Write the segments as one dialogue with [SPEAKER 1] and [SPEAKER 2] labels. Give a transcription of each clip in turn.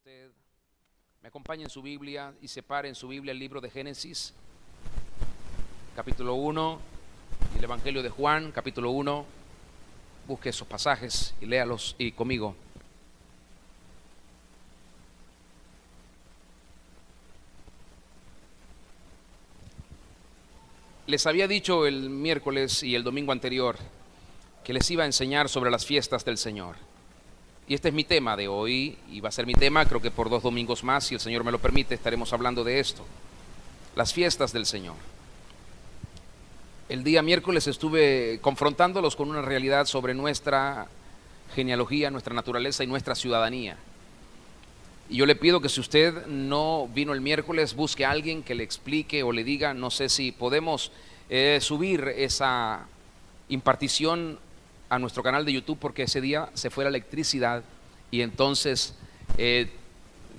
[SPEAKER 1] usted me acompañe en su Biblia y separe en su Biblia el libro de Génesis, capítulo 1, y el Evangelio de Juan, capítulo 1. Busque esos pasajes y léalos y conmigo. Les había dicho el miércoles y el domingo anterior que les iba a enseñar sobre las fiestas del Señor. Y este es mi tema de hoy, y va a ser mi tema, creo que por 2 domingos más, si el Señor me lo permite, estaremos hablando de esto. Las fiestas del Señor. El día miércoles estuve confrontándolos con una realidad sobre nuestra genealogía, nuestra naturaleza y nuestra ciudadanía. Y yo le pido que si usted no vino el miércoles, busque a alguien que le explique o le diga, no sé si podemos subir esa impartición a nuestro canal de YouTube, porque ese día se fue la electricidad y entonces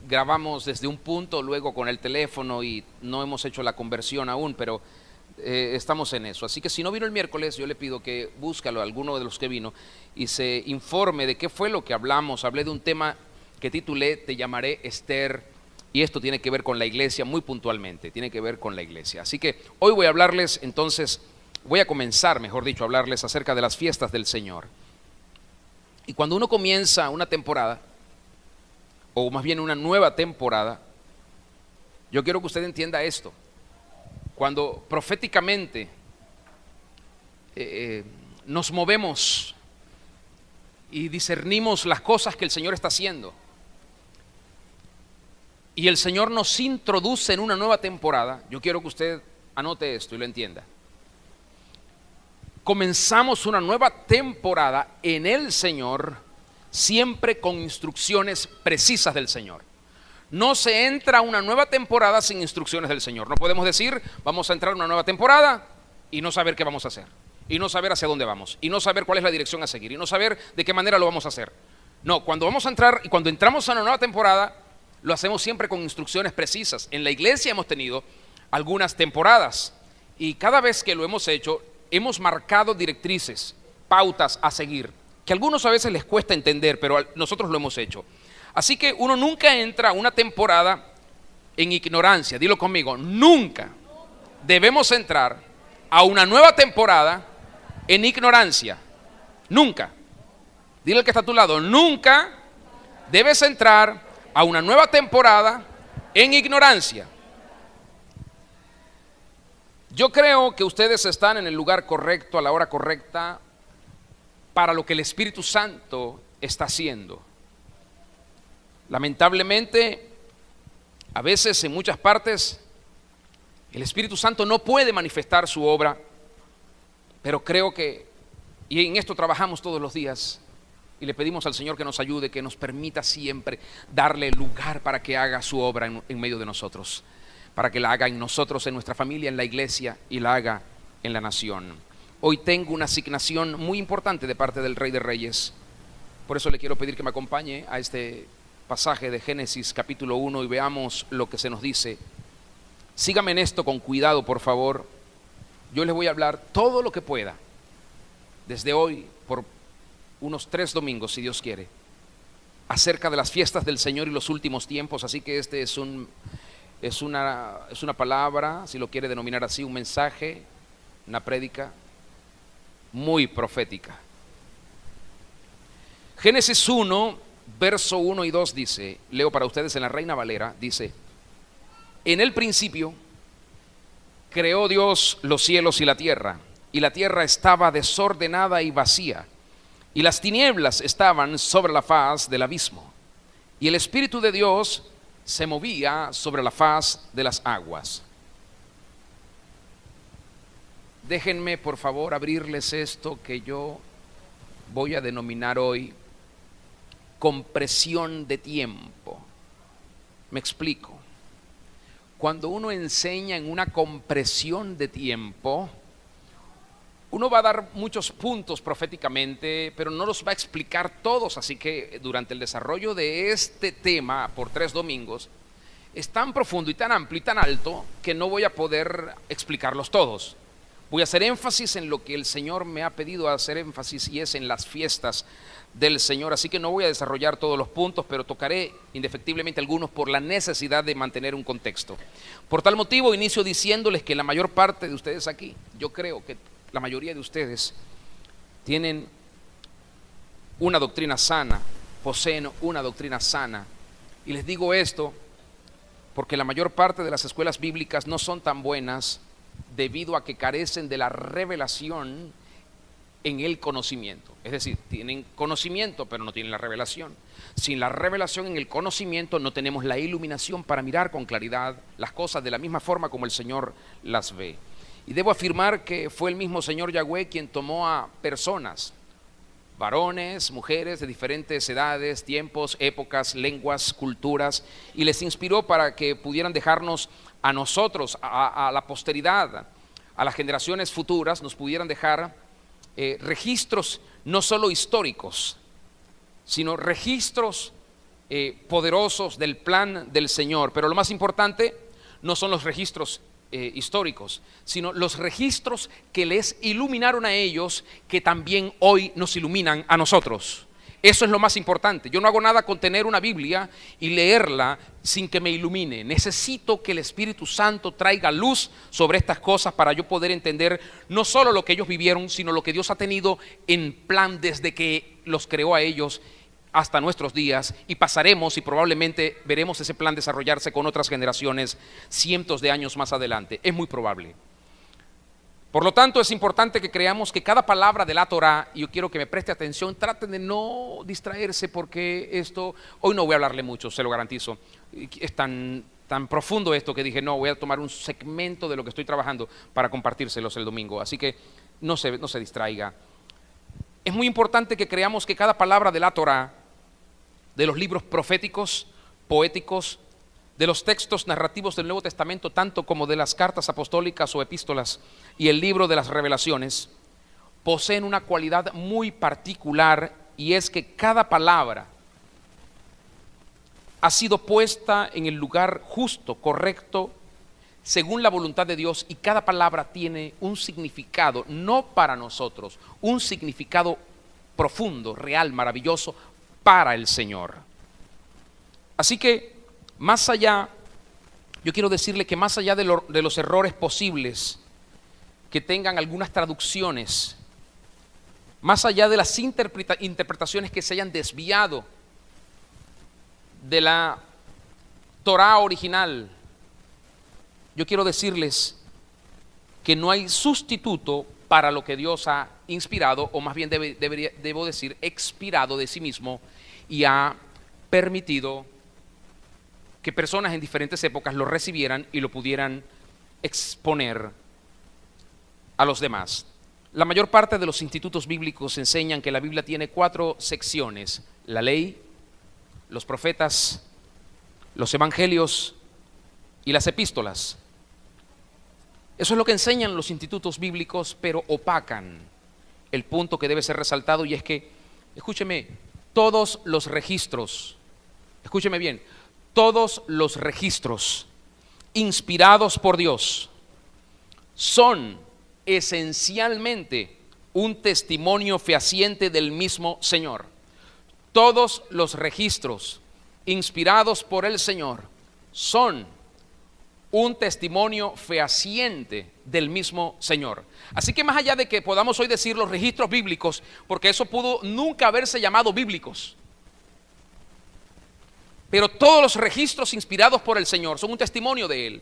[SPEAKER 1] grabamos desde un punto, luego con el teléfono, y no hemos hecho la conversión aún, pero estamos en eso. Así que si no vino el miércoles, yo le pido que búscalo a alguno de los que vino y se informe de qué fue lo que hablamos. Hablé de un tema que titulé Te llamaré Esther, y esto tiene que ver con la iglesia, muy puntualmente, tiene que ver con la iglesia. Así que hoy voy a hablarles entonces, voy a comenzar, mejor dicho, a hablarles acerca de las fiestas del Señor. Y cuando uno comienza una temporada, o más bien una nueva temporada, yo quiero que usted entienda esto. Cuando proféticamente nos movemos y discernimos las cosas que el Señor está haciendo, y el Señor nos introduce en una nueva temporada, yo quiero que usted anote esto y lo entienda. Comenzamos una nueva temporada en el Señor, siempre con instrucciones precisas del Señor. No se entra a una nueva temporada sin instrucciones del Señor. No podemos decir, vamos a entrar a una nueva temporada y no saber qué vamos a hacer, y no saber hacia dónde vamos, y no saber cuál es la dirección a seguir, y no saber de qué manera lo vamos a hacer. No, cuando vamos a entrar y cuando entramos a una nueva temporada, lo hacemos siempre con instrucciones precisas. En la iglesia hemos tenido algunas temporadas, y cada vez que lo hemos hecho, hemos marcado directrices, pautas a seguir, que a algunos a veces les cuesta entender, pero nosotros lo hemos hecho. Así que uno nunca entra a una temporada en ignorancia. Dilo conmigo, nunca debemos entrar a una nueva temporada en ignorancia. Nunca. Dile al que está a tu lado, nunca debes entrar a una nueva temporada en ignorancia. Yo creo que ustedes están en el lugar correcto, a la hora correcta, para lo que el Espíritu Santo está haciendo. Lamentablemente, a veces en muchas partes, el Espíritu Santo no puede manifestar su obra, pero creo que, y en esto trabajamos todos los días, y le pedimos al Señor que nos ayude, que nos permita siempre darle lugar para que haga su obra en medio de nosotros, para que la haga en nosotros, en nuestra familia, en la iglesia, y la haga en la nación. Hoy tengo una asignación muy importante de parte del Rey de Reyes. Por eso le quiero pedir que me acompañe a este pasaje de Génesis capítulo 1 y veamos lo que se nos dice. Sígame en esto con cuidado, por favor. Yo les voy a hablar todo lo que pueda desde hoy por unos 3 domingos, si Dios quiere, acerca de las fiestas del Señor y los últimos tiempos. Así que este es una palabra, si lo quiere denominar así, un mensaje, una prédica muy profética. Génesis 1, verso 1 y 2 dice, leo para ustedes en la Reina Valera, dice: en el principio creó Dios los cielos y la tierra estaba desordenada y vacía, y las tinieblas estaban sobre la faz del abismo, y el Espíritu de Dios se movía sobre la faz de las aguas. Déjenme por favor abrirles esto que yo voy a denominar hoy compresión de tiempo. Me explico. Cuando uno enseña en una compresión de tiempo, uno va a dar muchos puntos proféticamente, pero no los va a explicar todos. Así que durante el desarrollo de este tema por 3 domingos, es tan profundo y tan amplio y tan alto que no voy a poder explicarlos todos. Voy a hacer énfasis en lo que el Señor me ha pedido hacer énfasis, y es en las fiestas del Señor, así que no voy a desarrollar todos los puntos, pero tocaré indefectiblemente algunos por la necesidad de mantener un contexto. Por tal motivo, inicio diciéndoles que la mayor parte de ustedes aquí, yo creo que la mayoría de ustedes tienen una doctrina sana, poseen una doctrina sana. Y les digo esto porque la mayor parte de las escuelas bíblicas no son tan buenas debido a que carecen de la revelación en el conocimiento. Es decir, tienen conocimiento pero no tienen la revelación. Sin la revelación en el conocimiento no tenemos la iluminación para mirar con claridad las cosas de la misma forma como el Señor las ve. Y debo afirmar que fue el mismo Señor Yahweh quien tomó a personas, varones, mujeres de diferentes edades, tiempos, épocas, lenguas, culturas, y les inspiró para que pudieran dejarnos a nosotros, a la posteridad, a las generaciones futuras, nos pudieran dejar registros no solo históricos, sino registros poderosos del plan del Señor. Pero lo más importante no son los registros históricos, sino los registros que les iluminaron a ellos, que también hoy nos iluminan a nosotros. Eso es lo más importante. Yo no hago nada con tener una Biblia y leerla sin que me ilumine. Necesito que el Espíritu Santo traiga luz sobre estas cosas para yo poder entender no solo lo que ellos vivieron, sino lo que Dios ha tenido en plan desde que los creó a ellos hasta nuestros días, y pasaremos y probablemente veremos ese plan desarrollarse con otras generaciones cientos de años más adelante. Es muy probable. Por lo tanto, es importante que creamos que cada palabra de la Torá, y yo quiero que me preste atención, traten de no distraerse porque esto, hoy no voy a hablarle mucho, se lo garantizo. Es tan profundo esto que dije, no, voy a tomar un segmento de lo que estoy trabajando para compartírselos el domingo. Así que no se distraiga. Es muy importante que creamos que cada palabra de la Torá, de los libros proféticos, poéticos, de los textos narrativos del Nuevo Testamento, tanto como de las cartas apostólicas o epístolas y el libro de las revelaciones, poseen una cualidad muy particular, y es que cada palabra ha sido puesta en el lugar justo, correcto, según la voluntad de Dios, y cada palabra tiene un significado, no para nosotros, un significado profundo, real, maravilloso para el Señor. Así que, más allá, yo quiero decirle que más allá de los errores posibles que tengan algunas traducciones, más allá de las interpretaciones que se hayan desviado de la Torá original, yo quiero decirles que no hay sustituto para lo que Dios ha inspirado, o más bien debo decir, expirado de sí mismo, y ha permitido que personas en diferentes épocas lo recibieran y lo pudieran exponer a los demás. La mayor parte de los institutos bíblicos enseñan que la Biblia tiene 4 secciones: la ley, los profetas, los evangelios y las epístolas. Eso es lo que enseñan los institutos bíblicos, pero opacan el punto que debe ser resaltado, y es que, escúcheme, todos los registros, escúcheme bien, todos los registros inspirados por Dios son esencialmente un testimonio fehaciente del mismo Señor. Todos los registros inspirados por el Señor son un testimonio fehaciente del mismo Señor. Así que más allá de que podamos hoy decir los registros bíblicos, porque eso pudo nunca haberse llamado bíblicos, pero todos los registros inspirados por el Señor son un testimonio de Él.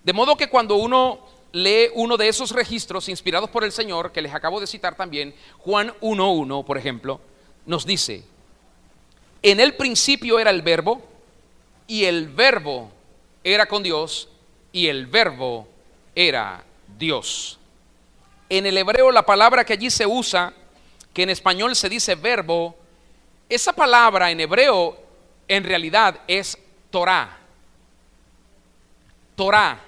[SPEAKER 1] De modo que cuando uno lee uno de esos registros inspirados por el Señor, que les acabo de citar también, Juan 1:1, por ejemplo, nos dice: en el principio era el Verbo, y el Verbo era con Dios, y el Verbo era Dios. En el hebreo, la palabra que allí se usa, que en español se dice verbo, esa palabra en hebreo en realidad es Torah. Torah.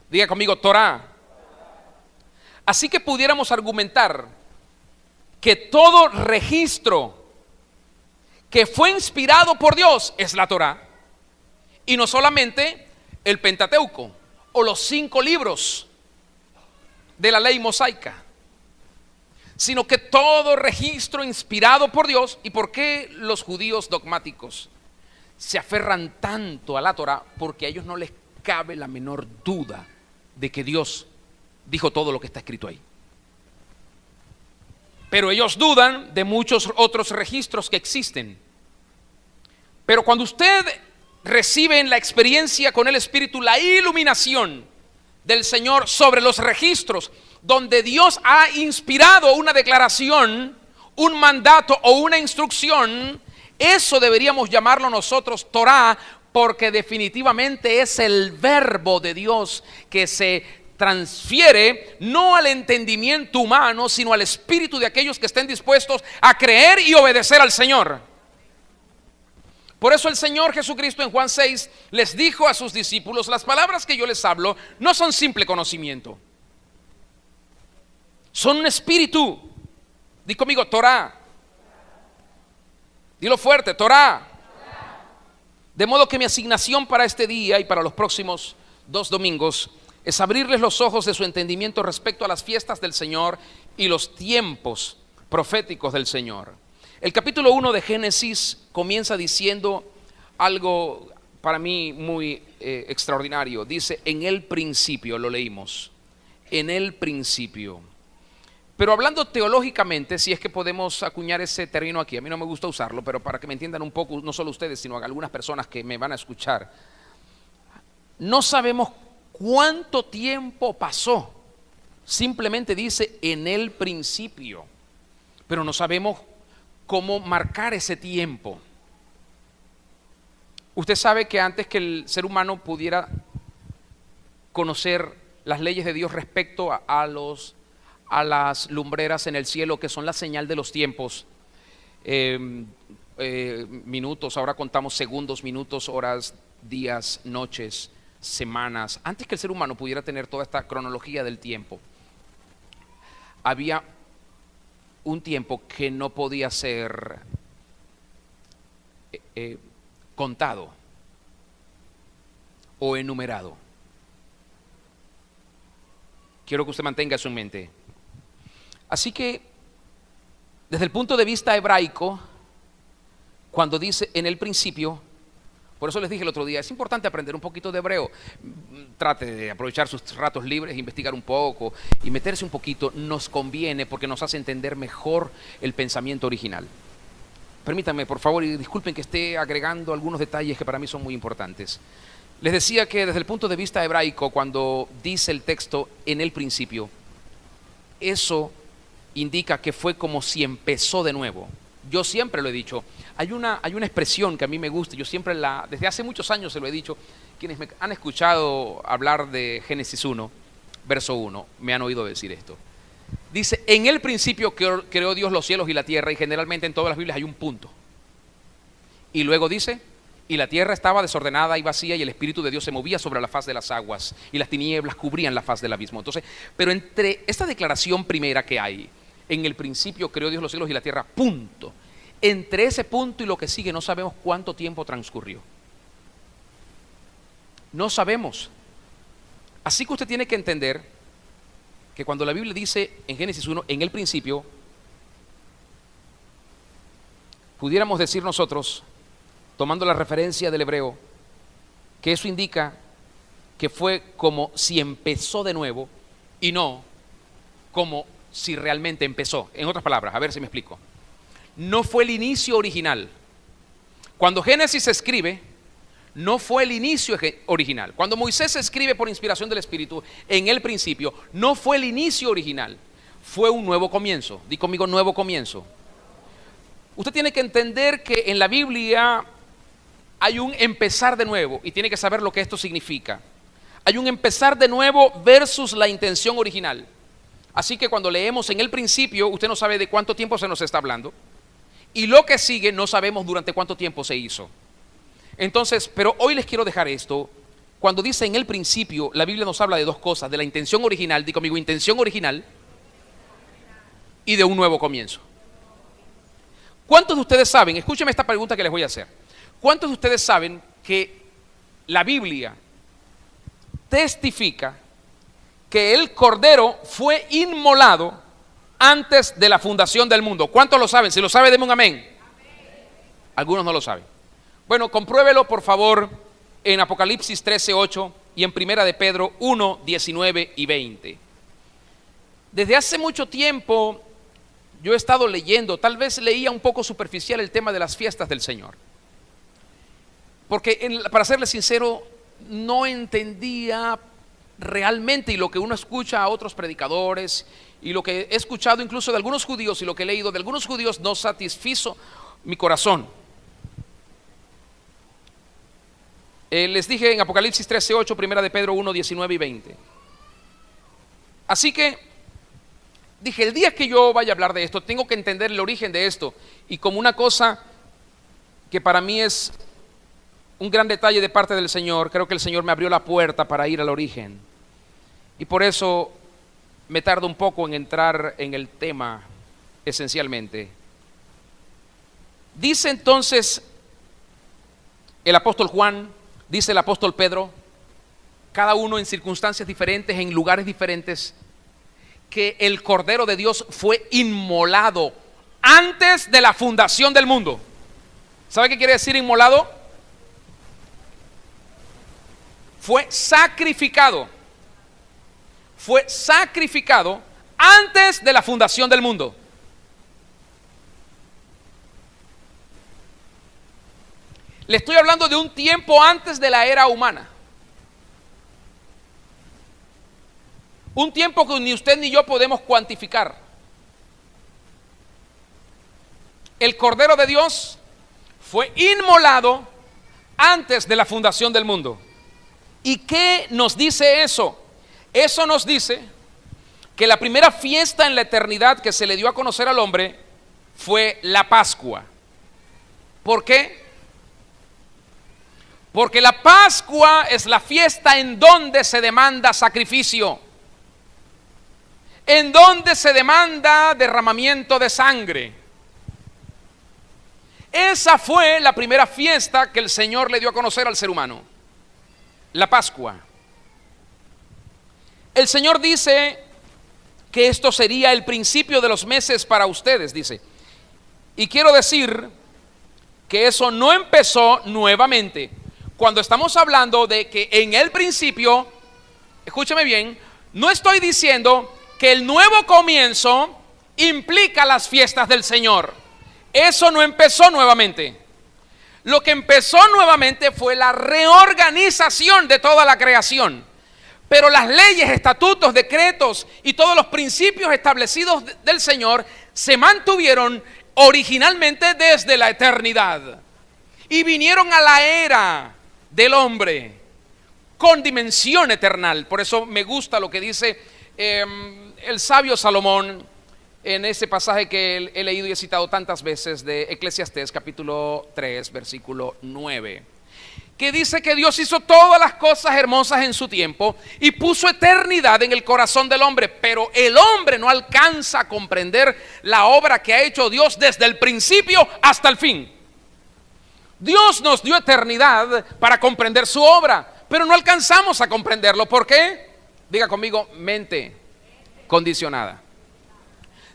[SPEAKER 1] Diga conmigo, Torah. Así que pudiéramos argumentar que todo registro que fue inspirado por Dios es la Torah. Y no solamente el Pentateuco o los 5 libros de la ley mosaica, sino que todo registro inspirado por Dios. ¿Y por qué los judíos dogmáticos se aferran tanto a la Torá? Porque a ellos no les cabe la menor duda de que Dios dijo todo lo que está escrito ahí. Pero ellos dudan de muchos otros registros que existen. Pero cuando usted recibe en la experiencia con el Espíritu la iluminación del Señor sobre los registros donde Dios ha inspirado una declaración, un mandato o una instrucción, eso deberíamos llamarlo nosotros Torá, porque definitivamente es el verbo de Dios que se transfiere no al entendimiento humano, sino al espíritu de aquellos que estén dispuestos a creer y obedecer al Señor. Por eso el Señor Jesucristo en Juan 6 les dijo a sus discípulos: las palabras que yo les hablo no son simple conocimiento, son un espíritu. Di conmigo, Torá. Dilo fuerte, Torá. De modo que mi asignación para este día y para los próximos 2 domingos es abrirles los ojos de su entendimiento respecto a las fiestas del Señor y los tiempos proféticos del Señor. El capítulo 1 de Génesis comienza diciendo algo para mí muy extraordinario. Dice, en el principio, lo leímos, en el principio. Pero hablando teológicamente, si es que podemos acuñar ese término aquí, a mí no me gusta usarlo, pero para que me entiendan un poco, no solo ustedes, sino algunas personas que me van a escuchar, no sabemos cuánto tiempo pasó, simplemente dice en el principio, pero no sabemos cómo marcar ese tiempo. Usted sabe que antes que el ser humano pudiera conocer las leyes de Dios respecto a las lumbreras en el cielo, que son la señal de los tiempos, minutos, ahora contamos segundos, minutos, horas, días, noches, semanas. Antes que el ser humano pudiera tener toda esta cronología del tiempo, había un tiempo que no podía ser contado o enumerado. Quiero que usted mantenga eso en mente. Así que, desde el punto de vista hebraico, cuando dice en el principio, por eso les dije el otro día, es importante aprender un poquito de hebreo. Trate de aprovechar sus ratos libres, investigar un poco y meterse un poquito. Nos conviene porque nos hace entender mejor el pensamiento original. Permítanme, por favor, y disculpen que esté agregando algunos detalles que para mí son muy importantes. Les decía que desde el punto de vista hebraico, cuando dice el texto en el principio, eso indica que fue como si empezó de nuevo. Yo siempre lo he dicho, hay una expresión que a mí me gusta, yo siempre desde hace muchos años se lo he dicho, quienes me han escuchado hablar de Génesis 1, verso 1, me han oído decir esto. Dice, en el principio creó Dios los cielos y la tierra, y generalmente en todas las Biblias hay un punto. Y luego dice, y la tierra estaba desordenada y vacía, y el Espíritu de Dios se movía sobre la faz de las aguas, y las tinieblas cubrían la faz del abismo. Entonces, pero entre esta declaración primera que hay, en el principio creó Dios los cielos y la tierra, punto. Entre ese punto y lo que sigue no sabemos cuánto tiempo transcurrió. No sabemos. Así que usted tiene que entender que cuando la Biblia dice en Génesis 1, en el principio, pudiéramos decir nosotros, tomando la referencia del hebreo, que eso indica que fue como si empezó de nuevo y no como si realmente empezó. En otras palabras, a ver si me explico. No fue el inicio original. Cuando Génesis se escribe, no fue el inicio original. Cuando Moisés escribe por inspiración del Espíritu, en el principio, no fue el inicio original. Fue un nuevo comienzo. Di conmigo, nuevo comienzo. Usted tiene que entender que en la Biblia hay un empezar de nuevo y tiene que saber lo que esto significa. Hay un empezar de nuevo versus la intención original. Así que cuando leemos en el principio, usted no sabe de cuánto tiempo se nos está hablando. Y lo que sigue no sabemos durante cuánto tiempo se hizo. Entonces, pero hoy les quiero dejar esto. Cuando dice en el principio, la Biblia nos habla de dos cosas. De la intención original, di conmigo, intención original. Y de un nuevo comienzo. ¿Cuántos de ustedes saben? Escúcheme esta pregunta que les voy a hacer. ¿Cuántos de ustedes saben que la Biblia testifica que el Cordero fue inmolado antes de la fundación del mundo. ¿Cuántos lo saben? Si lo sabe, denme un amén. Algunos no lo saben. Bueno, compruébelo por favor en Apocalipsis 13:8 y en Primera de Pedro 1:19 y 20. Desde hace mucho tiempo yo he estado leyendo, tal vez leía un poco superficial el tema de las fiestas del Señor. Porque para serle sincero, no entendía realmente, y lo que uno escucha a otros predicadores y lo que he escuchado incluso de algunos judíos y lo que he leído de algunos judíos no satisfizo mi corazón. Les dije en Apocalipsis 13:8, Primera de Pedro 1:19 y 20. Así que dije, el día que yo vaya a hablar de esto, tengo que entender el origen de esto. Y como una cosa que para mí es un gran detalle de parte del Señor, creo que el Señor me abrió la puerta para ir al origen. Y por eso me tardo un poco en entrar en el tema esencialmente. Dice entonces el apóstol Juan, dice el apóstol Pedro, cada uno en circunstancias diferentes, en lugares diferentes, que el Cordero de Dios fue inmolado antes de la fundación del mundo. ¿Sabe qué quiere decir inmolado? Fue sacrificado. Fue sacrificado antes de la fundación del mundo. Le estoy hablando de un tiempo antes de la era humana. Un tiempo que ni usted ni yo podemos cuantificar. El Cordero de Dios fue inmolado antes de la fundación del mundo. ¿Y qué nos dice eso? Eso nos dice que la primera fiesta en la eternidad que se le dio a conocer al hombre fue la Pascua. ¿Por qué? Porque la Pascua es la fiesta en donde se demanda sacrificio, en donde se demanda derramamiento de sangre. Esa fue la primera fiesta que el Señor le dio a conocer al ser humano, la Pascua. El Señor dice que esto sería el principio de los meses para ustedes, dice. Y quiero decir que eso no empezó nuevamente. Cuando estamos hablando de que en el principio, escúcheme bien, no estoy diciendo que el nuevo comienzo implica las fiestas del Señor. Eso no empezó nuevamente. Lo que empezó nuevamente fue la reorganización de toda la creación. Pero las leyes, estatutos, decretos y todos los principios establecidos del Señor se mantuvieron originalmente desde la eternidad. Y vinieron a la era del hombre con dimensión eternal. Por eso me gusta lo que dice el sabio Salomón en ese pasaje que he leído y he citado tantas veces de Eclesiastés capítulo 3 versículo 9, que dice que Dios hizo todas las cosas hermosas en su tiempo y puso eternidad en el corazón del hombre, pero el hombre no alcanza a comprender la obra que ha hecho Dios desde el principio hasta el fin. Dios nos dio eternidad para comprender su obra, pero no alcanzamos a comprenderlo. ¿Por qué? Diga conmigo, mente condicionada.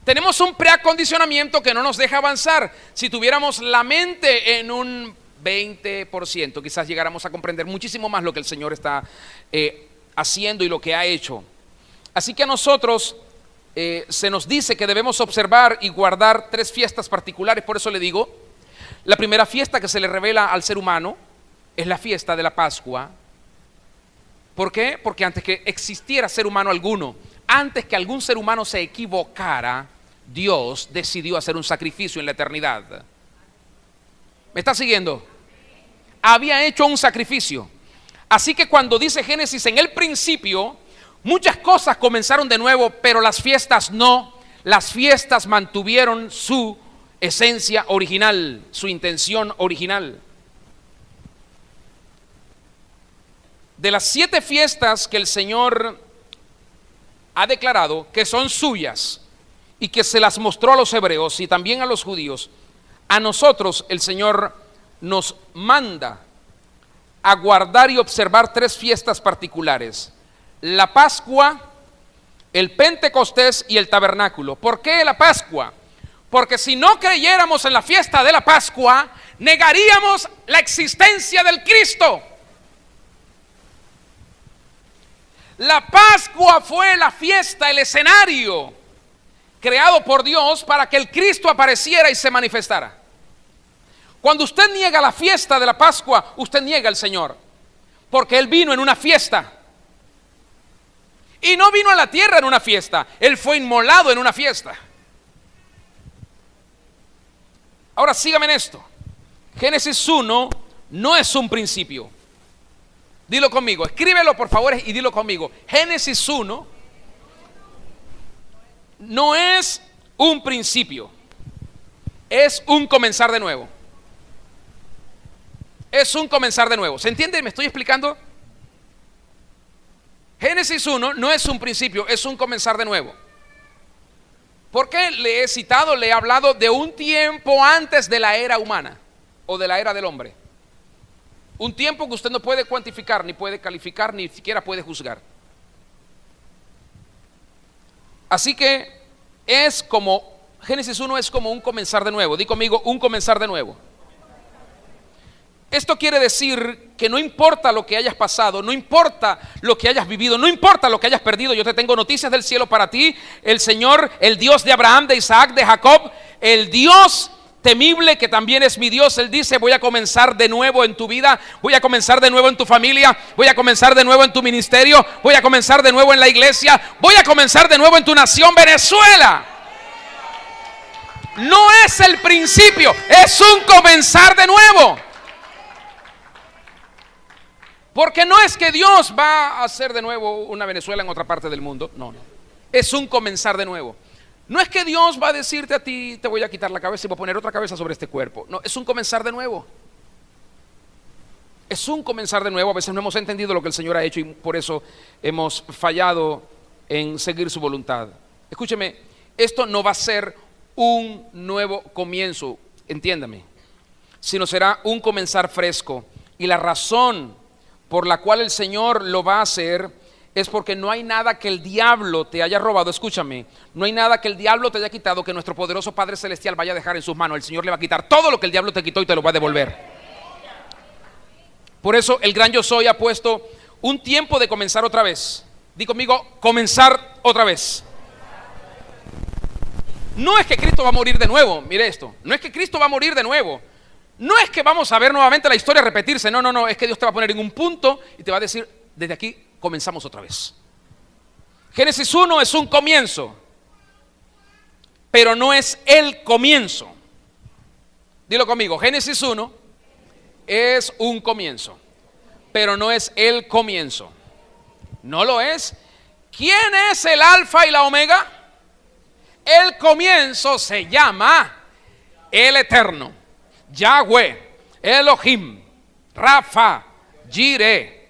[SPEAKER 1] Tenemos un preacondicionamiento que no nos deja avanzar. Si tuviéramos la mente en un 20%, quizás llegáramos a comprender muchísimo más lo que el Señor está haciendo y lo que ha hecho. Así que a nosotros se nos dice que debemos observar y guardar 3 fiestas particulares. Por eso le digo, la primera fiesta que se le revela al ser humano es la fiesta de la Pascua. ¿Por qué? Porque antes que existiera ser humano alguno, antes que algún ser humano se equivocara, Dios decidió hacer un sacrificio en la eternidad. ¿Me está siguiendo? Había hecho un sacrificio. Así que cuando dice Génesis, en el principio, muchas cosas comenzaron de nuevo, pero las fiestas no. Las fiestas mantuvieron su esencia original, su intención original. De las 7 fiestas que el Señor ha declarado que son suyas y que se las mostró a los hebreos y también a los judíos, a nosotros el Señor nos manda a guardar y observar 3 fiestas particulares: la Pascua, el Pentecostés y el tabernáculo. ¿Por qué la Pascua? Porque si no creyéramos en la fiesta de la Pascua, negaríamos la existencia del Cristo. La Pascua fue la fiesta, el escenario creado por Dios para que el Cristo apareciera y se manifestara. Cuando usted niega la fiesta de la Pascua, usted niega al Señor, porque Él vino en una fiesta. Y no vino a la tierra en una fiesta, Él fue inmolado en una fiesta. Ahora sígame en esto. Génesis 1 no es un principio. Dilo conmigo, escríbelo por favor y dilo conmigo. Génesis 1 no es un principio, es un comenzar de nuevo. Es un comenzar de nuevo. ¿Se entiende? ¿Me estoy explicando? Génesis 1 no es un principio, es un comenzar de nuevo. Porque le he citado, le he hablado de un tiempo antes de la era humana o de la era del hombre. Un tiempo que usted no puede cuantificar, ni puede calificar, ni siquiera puede juzgar. Así que es como, Génesis 1 es como un comenzar de nuevo. Di conmigo, un comenzar de nuevo. Esto quiere decir que no importa lo que hayas pasado, no importa lo que hayas vivido, no importa lo que hayas perdido. Yo te tengo noticias del cielo para ti. El Señor, el Dios de Abraham, de Isaac, de Jacob, el Dios temible que también es mi Dios, Él dice: voy a comenzar de nuevo en tu vida, voy a comenzar de nuevo en tu familia, voy a comenzar de nuevo en tu ministerio, voy a comenzar de nuevo en la iglesia, voy a comenzar de nuevo en tu nación, Venezuela. No es el principio, es un comenzar de nuevo. Porque no es que Dios va a hacer de nuevo una Venezuela en otra parte del mundo, no, no. Es un comenzar de nuevo. No es que Dios va a decirte a ti: te voy a quitar la cabeza y voy a poner otra cabeza sobre este cuerpo. No, es un comenzar de nuevo. Es un comenzar de nuevo. A veces no hemos entendido lo que el Señor ha hecho y por eso hemos fallado en seguir su voluntad. Escúcheme, esto no va a ser un nuevo comienzo, entiéndame, sino será un comenzar fresco. Y la razón por la cual el Señor lo va a hacer es porque no hay nada que el diablo te haya robado. Escúchame, no hay nada que el diablo te haya quitado que nuestro poderoso Padre Celestial vaya a dejar en sus manos. El Señor le va a quitar todo lo que el diablo te quitó y te lo va a devolver. Por eso el gran Yo Soy ha puesto un tiempo de comenzar otra vez. Di conmigo, comenzar otra vez. No es que Cristo va a morir de nuevo, mire esto, no es que Cristo va a morir de nuevo. No es que vamos a ver nuevamente la historia repetirse, no, no, no, es que Dios te va a poner en un punto y te va a decir: desde aquí comenzamos otra vez. Génesis 1 es un comienzo, pero no es el comienzo. Dilo conmigo, Génesis 1 es un comienzo, pero no es el comienzo. No lo es. ¿Quién es el alfa y la omega? El comienzo se llama el Eterno, Yahweh, Elohim, Rafa, Jireh.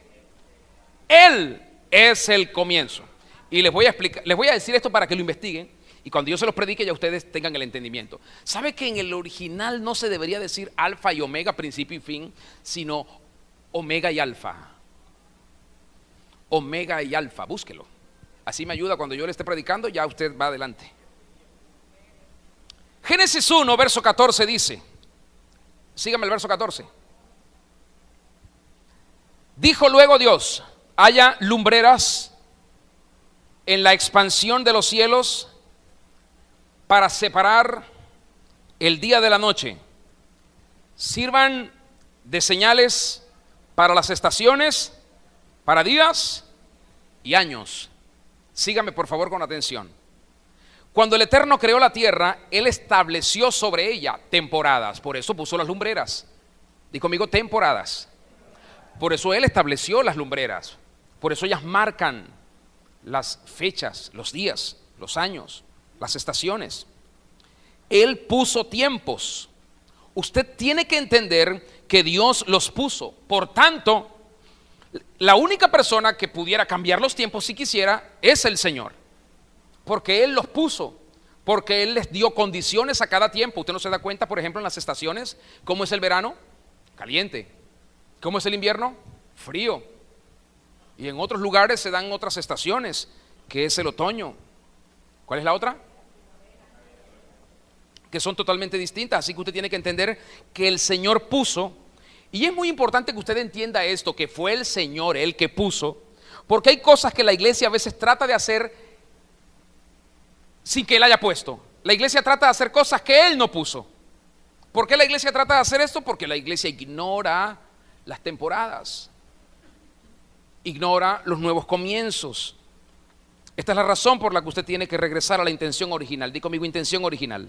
[SPEAKER 1] Él es el comienzo. Y les voy a explicar, les voy a decir esto para que lo investiguen y cuando yo se los predique ya ustedes tengan el entendimiento. ¿Sabe que en el original no se debería decir alfa y omega, principio y fin, sino omega y alfa? Omega y alfa, búsquelo. Así me ayuda cuando yo le esté predicando, ya usted va adelante. Génesis 1, verso 14 dice, sígame el verso 14. Dijo luego Dios: haya lumbreras en la expansión de los cielos para separar el día de la noche. Sirvan de señales para las estaciones, para días y años. Sígame por favor con atención. Cuando el Eterno creó la tierra, Él estableció sobre ella temporadas. Por eso puso las lumbreras. Di conmigo, temporadas. Por eso Él estableció las lumbreras. Por eso ellas marcan las fechas, los días, los años, las estaciones. Él puso tiempos. Usted tiene que entender que Dios los puso. Por tanto, la única persona que pudiera cambiar los tiempos si quisiera es el Señor. Porque Él los puso, porque Él les dio condiciones a cada tiempo. Usted no se da cuenta, por ejemplo, en las estaciones, cómo es el verano, caliente, cómo es el invierno, frío. Y en otros lugares se dan otras estaciones que es el otoño. ¿Cuál es la otra? Que son totalmente distintas. Así que usted tiene que entender que el Señor puso, y es muy importante que usted entienda esto, que fue el Señor el que puso, porque hay cosas que la iglesia a veces trata de hacer sin que Él haya puesto. La iglesia trata de hacer cosas que Él no puso. ¿Por qué la iglesia trata de hacer esto? Porque la iglesia ignora las temporadas, ignora los nuevos comienzos. Esta es la razón por la que usted tiene que regresar a la intención original. Di conmigo, intención original.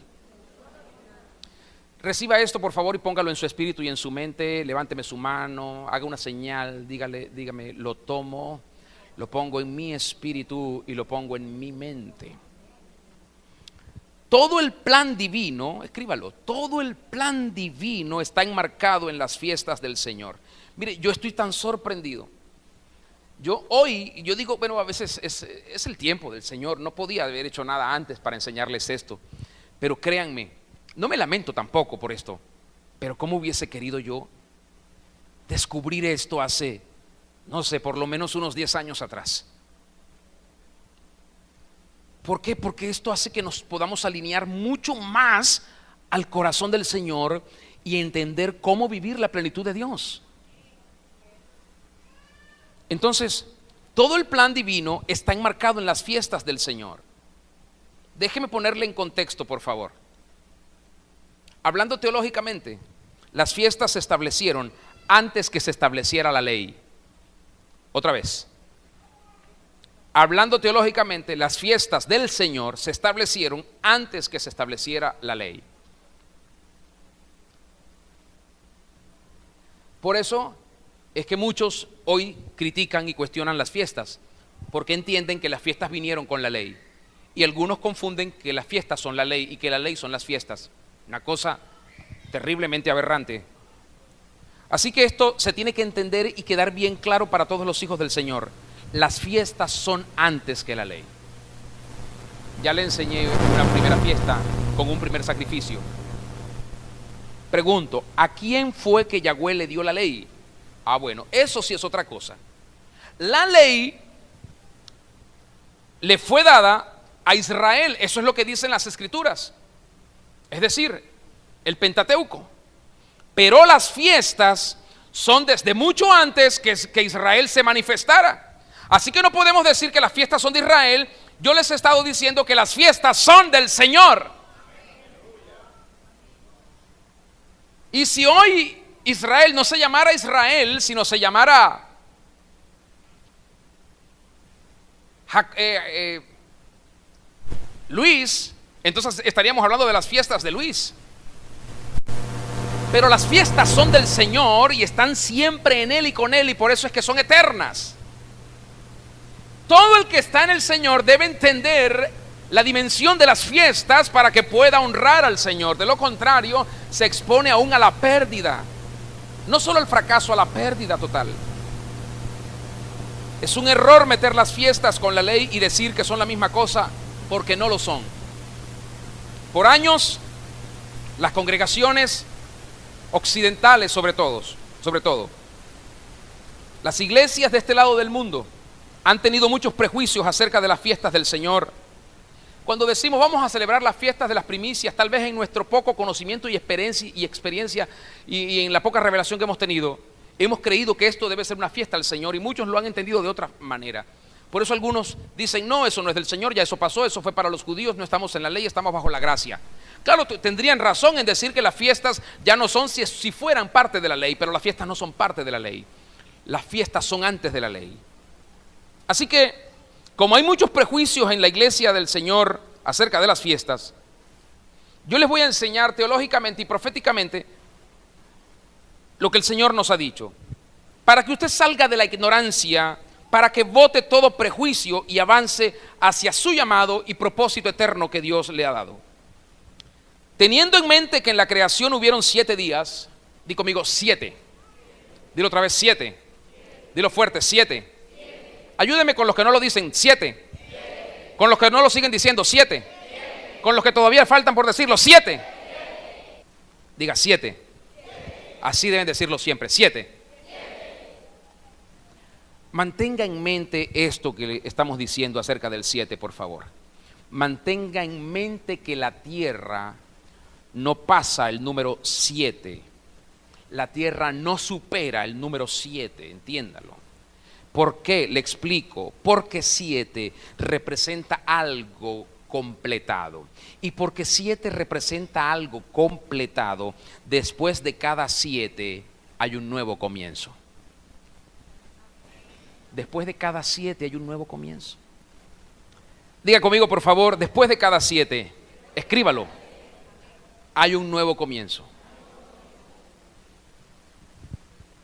[SPEAKER 1] Reciba esto, por favor, y póngalo en su espíritu y en su mente. Levánteme su mano, haga una señal, dígame, lo tomo, lo pongo en mi espíritu y lo pongo en mi mente. Todo el plan divino, escríbalo, todo el plan divino está enmarcado en las fiestas del Señor. Mire, yo estoy tan sorprendido. Yo digo, bueno, a veces es el tiempo del Señor, no podía haber hecho nada antes para enseñarles esto, pero créanme, no me lamento tampoco por esto, pero cómo hubiese querido yo descubrir esto hace, no sé, por lo menos unos 10 años atrás. ¿Por qué? Porque esto hace que nos podamos alinear mucho más al corazón del Señor y entender cómo vivir la plenitud de Dios. Entonces, todo el plan divino está enmarcado en las fiestas del Señor. Déjeme ponerle en contexto, por favor. Hablando teológicamente, las fiestas se establecieron antes que se estableciera la ley. Otra vez. Hablando teológicamente, las fiestas del Señor se establecieron antes que se estableciera la ley. Por eso es que muchos hoy critican y cuestionan las fiestas, porque entienden que las fiestas vinieron con la ley. Y algunos confunden que las fiestas son la ley y que la ley son las fiestas. Una cosa terriblemente aberrante. Así que esto se tiene que entender y quedar bien claro para todos los hijos del Señor. Las fiestas son antes que la ley. Ya le enseñé una primera fiesta con un primer sacrificio. Pregunto, ¿a quién fue que Yahweh le dio la ley? Bueno, eso sí es otra cosa. La ley le fue dada a Israel, eso es lo que dicen las Escrituras. Es decir, el Pentateuco. Pero las fiestas son desde mucho antes que Israel se manifestara. Así que no podemos decir que las fiestas son de Israel. Yo les he estado diciendo que las fiestas son del Señor. Y si hoy Israel no se llamara Israel, sino se llamara Luis, entonces estaríamos hablando de las fiestas de Luis. Pero las fiestas son del Señor y están siempre en Él y con Él, y por eso es que son eternas. Todo el que está en el Señor debe entender la dimensión de las fiestas para que pueda honrar al Señor. De lo contrario, se expone aún a la pérdida. No solo al fracaso, a la pérdida total. Es un error meter las fiestas con la ley y decir que son la misma cosa, porque no lo son. Por años, las congregaciones occidentales, sobre todo, las iglesias de este lado del mundo han tenido muchos prejuicios acerca de las fiestas del Señor. Cuando decimos vamos a celebrar las fiestas de las primicias, tal vez en nuestro poco conocimiento y experiencia y en la poca revelación que hemos tenido, hemos creído que esto debe ser una fiesta al Señor, y muchos lo han entendido de otra manera. Por eso algunos dicen, no, eso no es del Señor, ya eso pasó, eso fue para los judíos, no estamos en la ley, estamos bajo la gracia. Claro, tendrían razón en decir que las fiestas ya no son si fueran parte de la ley, pero las fiestas no son parte de la ley. Las fiestas son antes de la ley. Así que, como hay muchos prejuicios en la iglesia del Señor acerca de las fiestas, yo les voy a enseñar teológicamente y proféticamente lo que el Señor nos ha dicho, para que usted salga de la ignorancia, para que bote todo prejuicio y avance hacia su llamado y propósito eterno que Dios le ha dado. Teniendo en mente que en la creación hubieron 7 días, di conmigo 7, dilo otra vez 7, dilo fuerte 7. Ayúdeme con los que no lo dicen, 7. Con los que no lo siguen diciendo, 7. Con los que todavía faltan por decirlo, 7. Diga 7. Así deben decirlo siempre, 7. Mantenga en mente esto que le estamos diciendo acerca del 7, por favor. Mantenga en mente que la tierra no pasa el número 7. La tierra no supera el número 7, entiéndalo. ¿Por qué? Le explico. Porque 7 representa algo completado. Y porque 7 representa algo completado, después de cada 7 hay un nuevo comienzo. Después de cada 7 hay un nuevo comienzo. Diga conmigo, por favor, después de cada 7, escríbalo, hay un nuevo comienzo.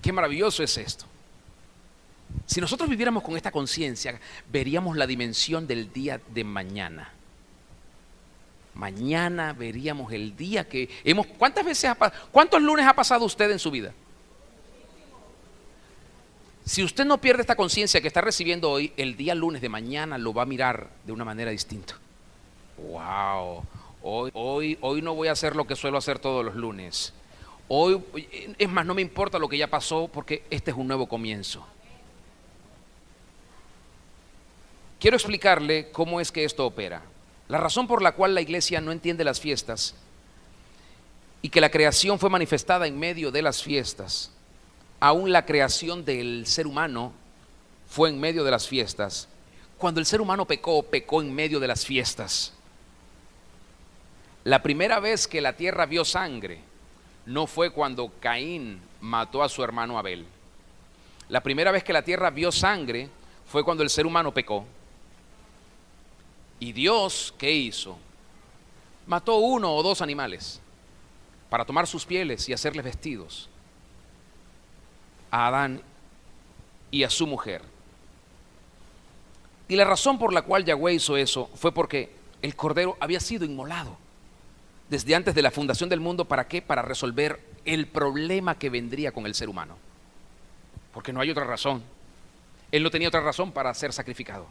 [SPEAKER 1] Qué maravilloso es esto. Si nosotros viviéramos con esta conciencia, veríamos la dimensión del día de mañana. Mañana veríamos el día que hemos... ¿Cuántos lunes ha pasado usted en su vida? Si usted no pierde esta conciencia que está recibiendo hoy, el día lunes de mañana lo va a mirar de una manera distinta. Wow, hoy no voy a hacer lo que suelo hacer todos los lunes. Hoy, es más, no me importa lo que ya pasó, porque este es un nuevo comienzo. Quiero explicarle cómo es que esto opera. La razón por la cual la iglesia no entiende las fiestas y que la creación fue manifestada en medio de las fiestas, aún la creación del ser humano fue en medio de las fiestas. Cuando el ser humano pecó en medio de las fiestas. La primera vez que la tierra vio sangre no fue cuando Caín mató a su hermano Abel. La primera vez que la tierra vio sangre fue cuando el ser humano pecó. ¿Y Dios qué hizo? Mató 1 o 2 animales para tomar sus pieles y hacerles vestidos a Adán y a su mujer. Y la razón por la cual Yahweh hizo eso fue porque el cordero había sido inmolado desde antes de la fundación del mundo. ¿Para qué? Para resolver el problema que vendría con el ser humano. Porque no hay otra razón. Él no tenía otra razón para ser sacrificado.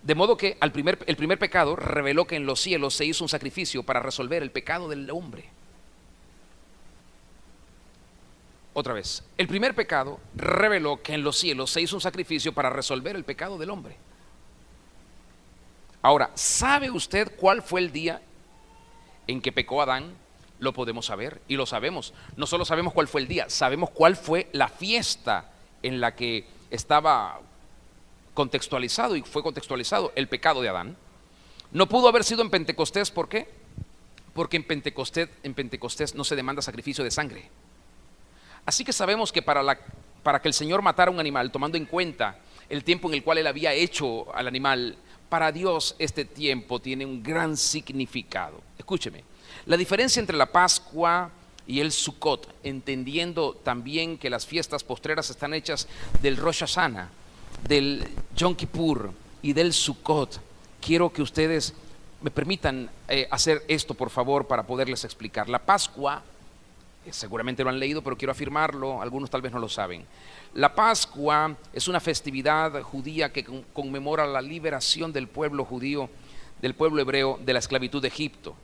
[SPEAKER 1] De modo que el primer pecado reveló que en los cielos se hizo un sacrificio para resolver el pecado del hombre. Otra vez, el primer pecado reveló que en los cielos se hizo un sacrificio para resolver el pecado del hombre. Ahora, ¿sabe usted cuál fue el día en que pecó Adán? Lo podemos saber y lo sabemos. No solo sabemos cuál fue el día, sabemos cuál fue la fiesta en la que estaba contextualizado y fue contextualizado el pecado de Adán. No pudo haber sido en Pentecostés. ¿Por qué? Porque en Pentecostés no se demanda sacrificio de sangre. Así que sabemos que para que el Señor matara un animal, tomando en cuenta el tiempo en el cual Él había hecho al animal, para Dios este tiempo tiene un gran significado. Escúcheme, la diferencia entre la Pascua y el Sukkot, entendiendo también que las fiestas postreras están hechas del Rosh Hashanah, del Yom Kippur y del Sukkot. Quiero que ustedes me permitan hacer esto, por favor, para poderles explicar. La Pascua, seguramente lo han leído, pero quiero afirmarlo, algunos tal vez no lo saben. La Pascua es una festividad judía que conmemora la liberación del pueblo judío, del pueblo hebreo, de la esclavitud de Egipto.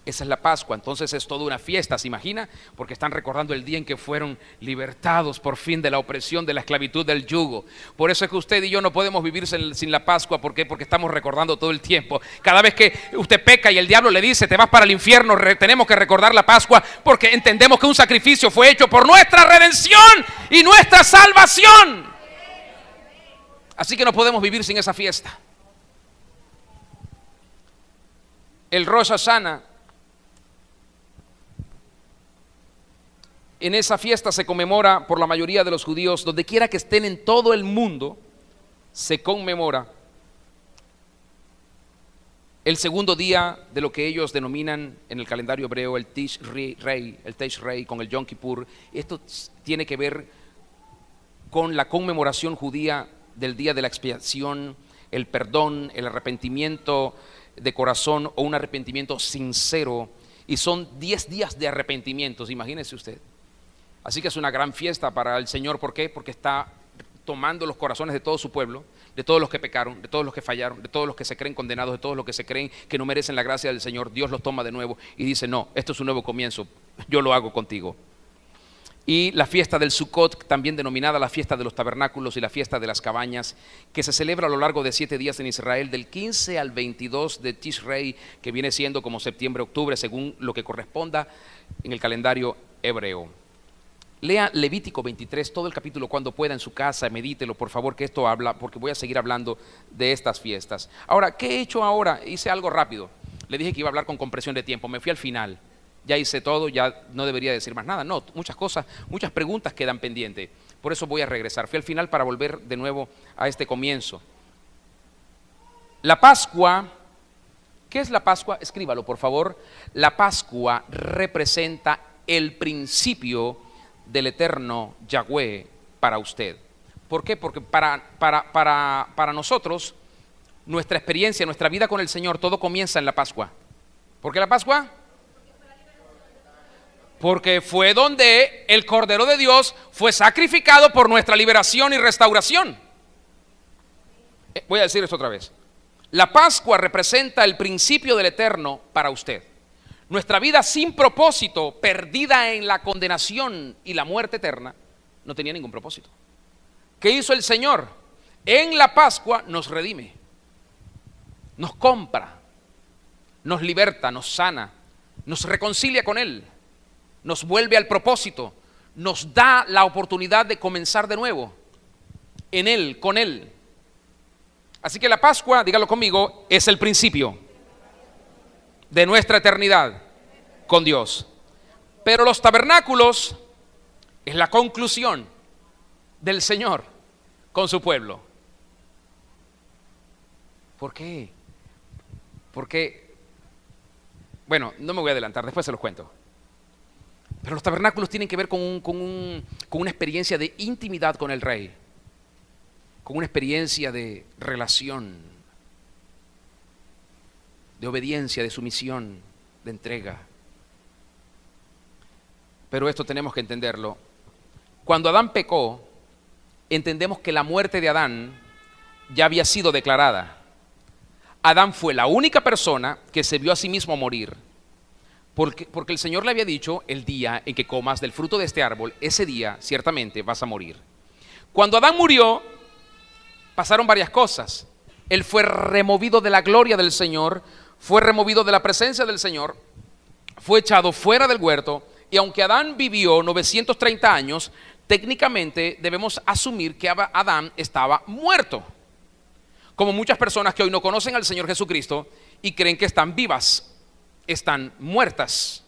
[SPEAKER 1] Esa es la Pascua, entonces es toda una fiesta, ¿se imagina? Porque están recordando el día en que fueron libertados por fin de la opresión, de la esclavitud del yugo. Por eso es que usted y yo no podemos vivir sin la Pascua. ¿Por qué? Porque estamos recordando todo el tiempo. Cada vez que usted peca y el diablo le dice, te vas para el infierno, tenemos que recordar la Pascua, porque entendemos que un sacrificio fue hecho por nuestra redención y nuestra salvación. Así que no podemos vivir sin esa fiesta. El Rosh Hashanah, en esa fiesta se conmemora por la mayoría de los judíos, donde quiera que estén en todo el mundo, se conmemora el segundo día de lo que ellos denominan en el calendario hebreo el Tishrei con el Yom Kippur. Esto tiene que ver con la conmemoración judía del día de la expiación, el perdón, el arrepentimiento de corazón o un arrepentimiento sincero. Y son 10 días de arrepentimientos, imagínese usted. Así que es una gran fiesta para el Señor. ¿Por qué? Porque está tomando los corazones de todo su pueblo, de todos los que pecaron, de todos los que fallaron, de todos los que se creen condenados, de todos los que se creen que no merecen la gracia del Señor. Dios los toma de nuevo y dice, no, esto es un nuevo comienzo, yo lo hago contigo. y la fiesta del Sukkot, también denominada la fiesta de los tabernáculos y la fiesta de las cabañas, que se celebra a lo largo de 7 días en Israel, del 15 al 22 de Tishrei, que viene siendo como septiembre-octubre, según lo que corresponda en el calendario hebreo. Lea Levítico 23, todo el capítulo cuando pueda en su casa, medítelo por favor, que esto habla, porque voy a seguir hablando de estas fiestas. Ahora, ¿qué he hecho ahora? Hice algo rápido. Le dije que iba a hablar con compresión de tiempo, me fui al final. Ya hice todo, ya no debería decir más nada. No, muchas cosas, muchas preguntas quedan pendientes. Por eso voy a regresar. Fui al final para volver de nuevo a este comienzo. La Pascua, ¿qué es la Pascua? Escríbalo, por favor. La Pascua representa el principio del eterno Yahweh para usted. ¿Por qué? Porque para nosotros, nuestra experiencia, nuestra vida con el Señor, todo comienza en la Pascua. ¿Por qué la Pascua? Porque fue donde el Cordero de Dios fue sacrificado por nuestra liberación y restauración. Voy a decir esto otra vez. La Pascua representa el principio del eterno para usted. Nuestra vida sin propósito, perdida en la condenación y la muerte eterna, no tenía ningún propósito. ¿Qué hizo el Señor? En la Pascua nos redime, nos compra, nos liberta, nos sana, nos reconcilia con Él, nos vuelve al propósito, nos da la oportunidad de comenzar de nuevo en Él, con Él. Así que la Pascua, dígalo conmigo, es el principio de nuestra eternidad con Dios. Pero los tabernáculos es la conclusión del Señor con su pueblo. ¿Por qué? Porque, bueno, no me voy a adelantar, después se los cuento. Pero los tabernáculos tienen que ver con una experiencia de intimidad con el Rey, con una experiencia de relación, de obediencia, de sumisión, de entrega. Pero esto tenemos que entenderlo. Cuando Adán pecó, entendemos que la muerte de Adán ya había sido declarada. Adán fue la única persona que se vio a sí mismo morir. Porque el Señor le había dicho, el día en que comas del fruto de este árbol, ese día ciertamente vas a morir. Cuando Adán murió, pasaron varias cosas. Él fue removido de la gloria del Señor, fue removido de la presencia del Señor, fue echado fuera del huerto, y aunque Adán vivió 930 años, técnicamente debemos asumir que Adán estaba muerto. Como muchas personas que hoy no conocen al Señor Jesucristo y creen que están vivas, están muertas.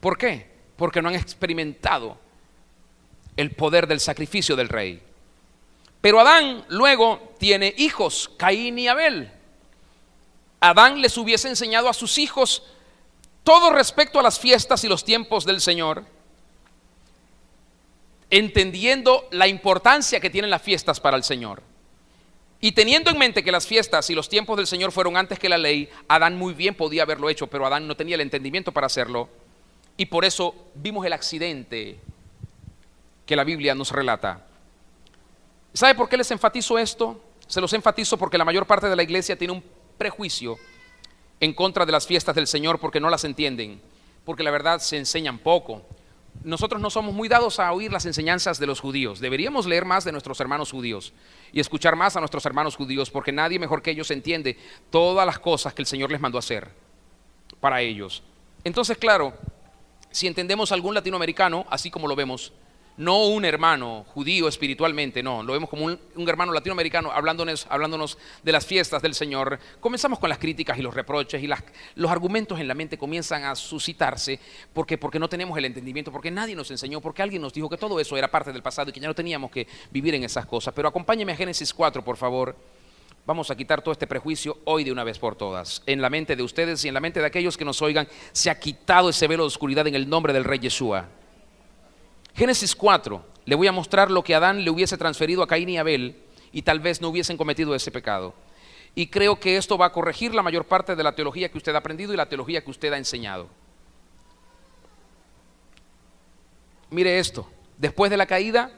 [SPEAKER 1] ¿Por qué? Porque no han experimentado el poder del sacrificio del Rey. Pero Adán luego tiene hijos, Caín y Abel. Adán les hubiese enseñado a sus hijos todo respecto a las fiestas y los tiempos del Señor, entendiendo la importancia que tienen las fiestas para el Señor. Y teniendo en mente que las fiestas y los tiempos del Señor fueron antes que la ley, Adán muy bien podía haberlo hecho, pero Adán no tenía el entendimiento para hacerlo. Y por eso vimos el accidente que la Biblia nos relata. ¿Sabe por qué les enfatizo esto? Se los enfatizo porque la mayor parte de la iglesia tiene un prejuicio en contra de las fiestas del Señor porque no las entienden, porque la verdad se enseñan poco. Nosotros no somos muy dados a oír las enseñanzas de los judíos. Deberíamos leer más de nuestros hermanos judíos y escuchar más a nuestros hermanos judíos, porque nadie mejor que ellos entiende todas las cosas que el Señor les mandó a hacer para ellos. Entonces, claro, si entendemos algún latinoamericano, así como lo vemos, no un hermano judío espiritualmente, no, lo vemos como un hermano latinoamericano hablándonos de las fiestas del Señor, comenzamos con las críticas y los reproches y los argumentos en la mente comienzan a suscitarse porque no tenemos el entendimiento, porque nadie nos enseñó, porque alguien nos dijo que todo eso era parte del pasado y que ya no teníamos que vivir en esas cosas. Pero acompáñeme a Génesis 4, por favor. Vamos a quitar todo este prejuicio hoy de una vez por todas. En la mente de ustedes y en la mente de aquellos que nos oigan, se ha quitado ese velo de oscuridad en el nombre del Rey Yeshua. Génesis 4, le voy a mostrar lo que Adán le hubiese transferido a Caín y Abel y tal vez no hubiesen cometido ese pecado. Y creo que esto va a corregir la mayor parte de la teología que usted ha aprendido y la teología que usted ha enseñado. Mire esto, después de la caída,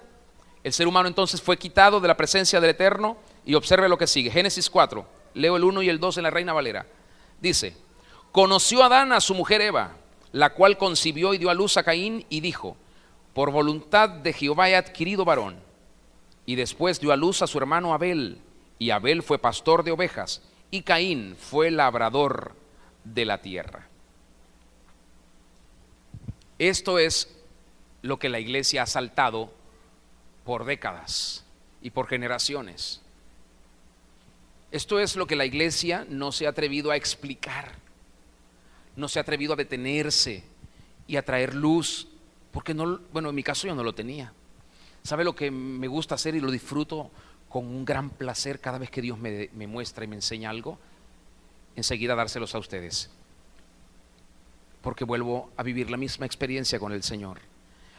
[SPEAKER 1] el ser humano entonces fue quitado de la presencia del Eterno y observe lo que sigue. Génesis 4, leo el 1 y el 2 en la Reina Valera. Dice, conoció Adán a su mujer Eva, la cual concibió y dio a luz a Caín y dijo: por voluntad de Jehová he adquirido varón. Y después dio a luz a su hermano Abel, y Abel fue pastor de ovejas, y Caín fue labrador de la tierra. Esto es lo que la iglesia ha saltado por décadas y por generaciones. Esto es lo que la iglesia no se ha atrevido a explicar, no se ha atrevido a detenerse y a traer luz, porque no, bueno, en mi caso yo no lo tenía. ¿Sabe lo que me gusta hacer y lo disfruto con un gran placer cada vez que Dios me muestra y me enseña algo? Enseguida dárselos a ustedes, porque vuelvo a vivir la misma experiencia con el Señor.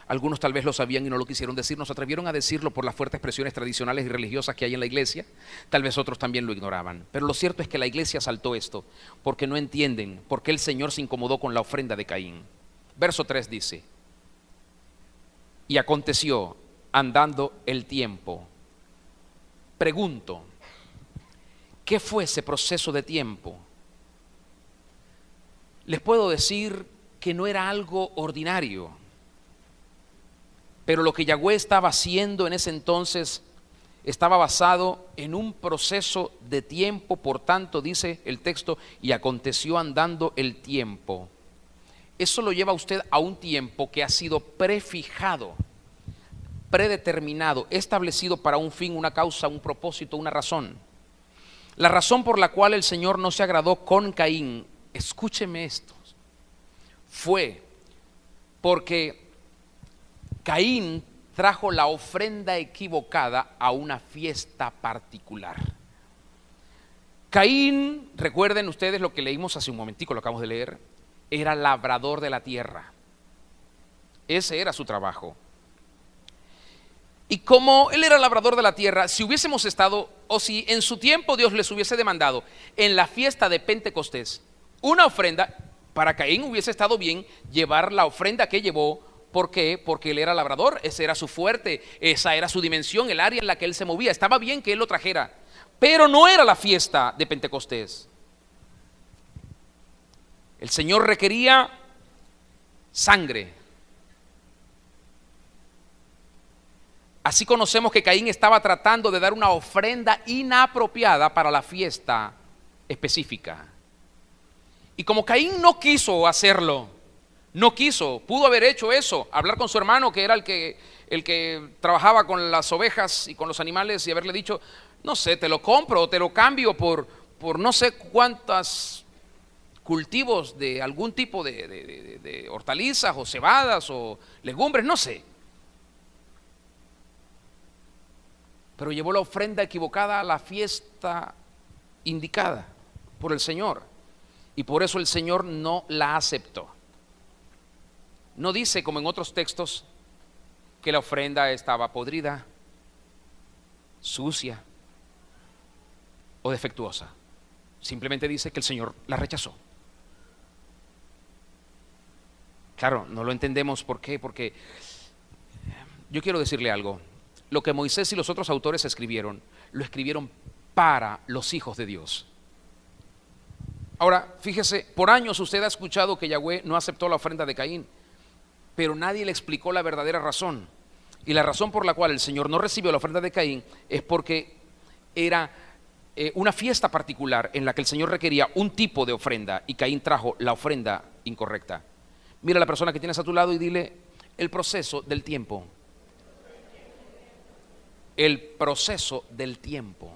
[SPEAKER 1] Algunos tal vez lo sabían y no lo quisieron decir, no se atrevieron a decirlo por las fuertes presiones tradicionales y religiosas que hay en la iglesia. Tal vez otros también lo ignoraban, pero lo cierto es que la iglesia saltó esto porque no entienden por qué el Señor se incomodó con la ofrenda de Caín. Verso 3 dice: y aconteció andando el tiempo. Pregunto, ¿qué fue ese proceso de tiempo? Les puedo decir que no era algo ordinario, pero lo que Yahweh estaba haciendo en ese entonces estaba basado en un proceso de tiempo. Por tanto, dice el texto, y aconteció andando el tiempo. Eso lo lleva a usted a un tiempo que ha sido prefijado, predeterminado, establecido para un fin, una causa, un propósito, una razón. La razón por la cual el Señor no se agradó con Caín, escúcheme esto, fue porque Caín trajo la ofrenda equivocada a una fiesta particular. Caín, recuerden ustedes lo que leímos hace un momentico, lo acabamos de leer, era labrador de la tierra. Ese era su trabajo. Y como él era labrador de la tierra, si hubiésemos estado, o si en su tiempo Dios les hubiese demandado en la fiesta de Pentecostés una ofrenda, para Caín hubiese estado bien llevar la ofrenda que llevó. ¿Por qué? Porque él era labrador, ese era su fuerte, esa era su dimensión, el área en la que él se movía. Estaba bien que él lo trajera, pero no era la fiesta de Pentecostés. El Señor requería sangre. Así conocemos que Caín estaba tratando de dar una ofrenda inapropiada para la fiesta específica. Y como Caín no quiso hacerlo, pudo haber hecho eso, hablar con su hermano que era el que trabajaba con las ovejas y con los animales, y haberle dicho: no sé, te lo compro o te lo cambio por no sé cuántos cultivos de algún tipo de hortalizas o cebadas o legumbres, no sé. Pero llevó la ofrenda equivocada a la fiesta indicada por el Señor, y por eso el Señor no la aceptó. No dice, como en otros textos, que la ofrenda estaba podrida, sucia o defectuosa. Simplemente dice que el Señor la rechazó. Claro, no lo entendemos. ¿Por qué? Porque yo quiero decirle algo. Lo que Moisés y los otros autores escribieron, lo escribieron para los hijos de Dios. Ahora, fíjese, por años usted ha escuchado que Yahweh no aceptó la ofrenda de Caín, pero nadie le explicó la verdadera razón. Y la razón por la cual el Señor no recibió la ofrenda de Caín es porque era una fiesta particular en la que el Señor requería un tipo de ofrenda, y Caín trajo la ofrenda incorrecta. Mira a la persona que tienes a tu lado y dile: el proceso del tiempo. El proceso del tiempo.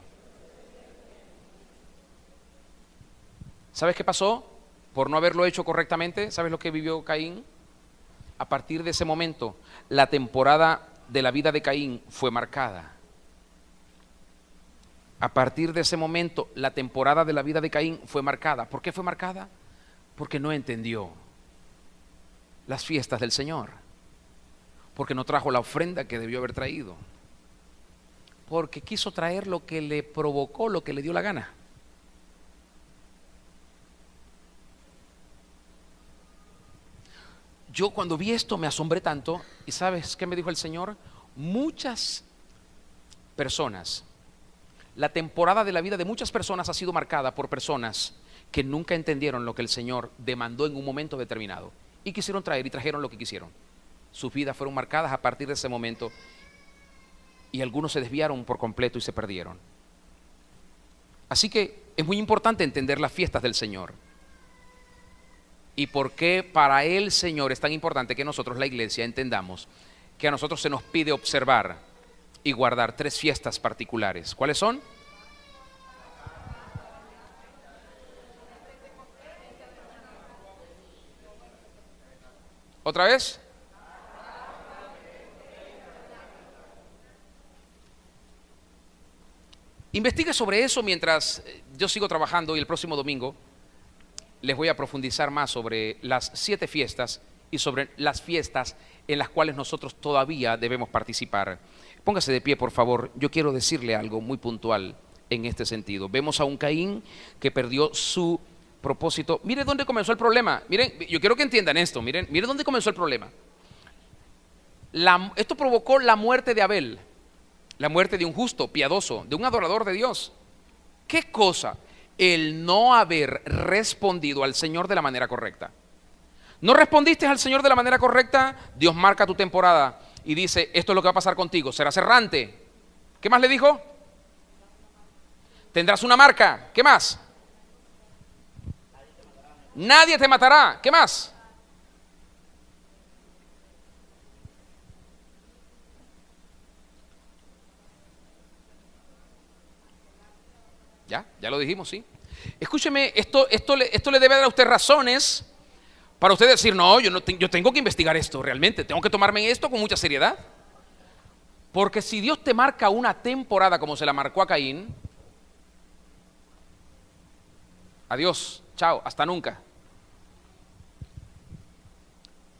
[SPEAKER 1] ¿Sabes qué pasó? Por no haberlo hecho correctamente, ¿sabes lo que vivió Caín? A partir de ese momento, la temporada de la vida de Caín fue marcada. A partir de ese momento, la temporada de la vida de Caín fue marcada. ¿Por qué fue marcada? Porque no entendió las fiestas del Señor, porque no trajo la ofrenda que debió haber traído, porque quiso traer lo que le provocó, lo que le dio la gana. Yo cuando vi esto me asombré tanto, y ¿sabes qué me dijo el Señor? Muchas personas, la temporada de la vida de muchas personas ha sido marcada por personas que nunca entendieron lo que el Señor demandó en un momento determinado. y quisieron traer y trajeron lo que quisieron. Sus vidas fueron marcadas a partir de ese momento y algunos se desviaron por completo y se perdieron. Así que es muy importante entender las fiestas del Señor. ¿Y por qué para el Señor es tan importante que nosotros, la iglesia, entendamos que a nosotros se nos pide observar y guardar 3 fiestas particulares? ¿Cuáles son? ¿Otra vez? Investigue sobre eso mientras yo sigo trabajando y el próximo domingo les voy a profundizar más sobre las 7 fiestas y sobre las fiestas en las cuales nosotros todavía debemos participar. Póngase de pie, por favor. Yo quiero decirle algo muy puntual en este sentido. Vemos a un Caín que perdió su propósito. Mire dónde comenzó el problema. Miren, yo quiero que entiendan esto. Miren dónde comenzó el problema. Esto provocó la muerte de Abel, la muerte de un justo, piadoso, de un adorador de Dios. ¿Qué cosa? El no haber respondido al Señor de la manera correcta. No respondiste al Señor de la manera correcta, Dios marca tu temporada y dice, esto es lo que va a pasar contigo, serás errante. ¿Qué más le dijo? Tendrás una marca. ¿Qué más? Nadie te matará. ¿Qué más? Ya lo dijimos, sí. Escúcheme, esto le debe dar a usted razones para usted decir, no, yo tengo que investigar esto realmente, tengo que tomarme esto con mucha seriedad. Porque si Dios te marca una temporada como se la marcó a Caín, adiós, chao, hasta nunca.